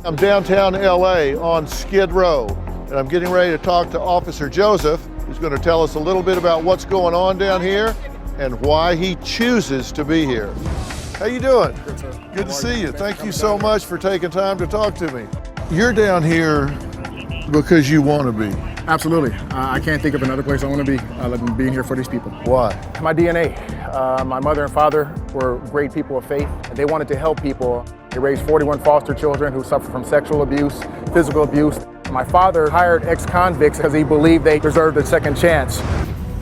I'm downtown LA on Skid Row, and I'm getting ready to talk to Officer Joseph, who's going to tell us a little bit about what's going on down here and why he chooses to be here. How you doing? Good, sir. Good to see you. Thank you so much for taking time to talk to me. You're down here because you want to be. Absolutely. I can't think of another place I want to be other than being here for these people. Why? My DNA. My mother and father were great people of faith. They wanted to help people. They raised 41 foster children who suffered from sexual abuse, physical abuse. My father hired ex-convicts because he believed they deserved a second chance.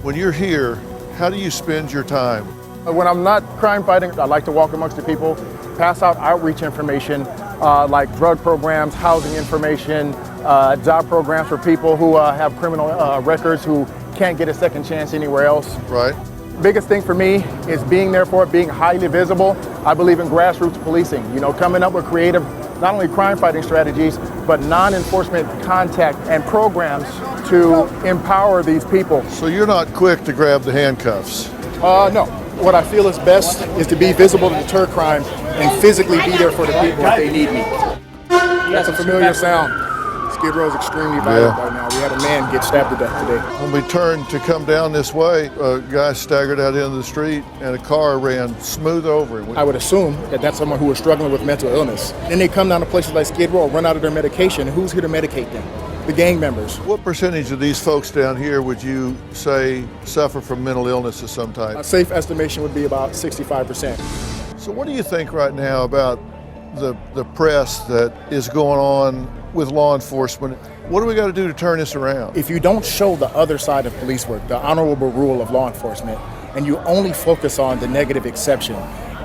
When you're here, how do you spend your time? When I'm not crime fighting, I like to walk amongst the people, pass out outreach information like drug programs, housing information, job programs for people who have criminal records who can't get a second chance anywhere else. Right. Biggest thing for me is being there for it, being highly visible. I believe in grassroots policing, coming up with creative, not only crime fighting strategies, but non-enforcement contact and programs to empower these people. So you're not quick to grab the handcuffs? No. What I feel is best is to be visible to deter crime and physically be there for the people if they need me. That's a familiar sound. Skid Row is extremely violent right now. We had a man get stabbed to death today. When we turned to come down this way, a guy staggered out into the street and a car ran smooth over him. I would assume that that's someone who was struggling with mental illness. Then they come down to places like Skid Row, run out of their medication. Who's here to medicate them? The gang members. What percentage of these folks down here would you say suffer from mental illness of some type? A safe estimation would be about 65%. So what do you think right now about the press that is going on with law enforcement? What do we got to do to turn this around? If you don't show the other side of police work, the honorable rule of law enforcement, and you only focus on the negative exception,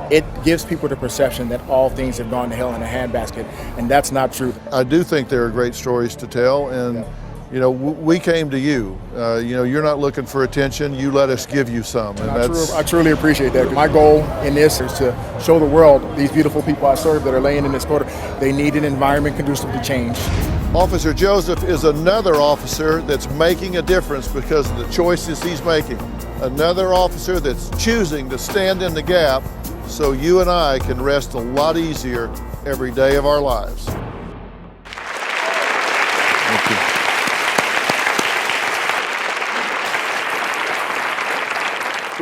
it gives people the perception that all things have gone to hell in a handbasket, and that's not true. I do think there are great stories to tell, and we came to you. You're not looking for attention. You let us give you some, and I truly appreciate that. My goal in this is to show the world these beautiful people I serve that are laying in this quarter. They need an environment conducive to change. Officer Joseph is another officer that's making a difference because of the choices he's making. Another officer that's choosing to stand in the gap so you and I can rest a lot easier every day of our lives. Thank you.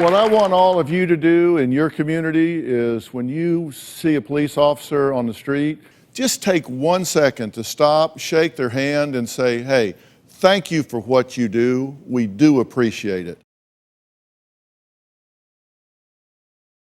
What I want all of you to do in your community is when you see a police officer on the street, just take 1 second to stop, shake their hand, and say, hey, thank you for what you do. We do appreciate it.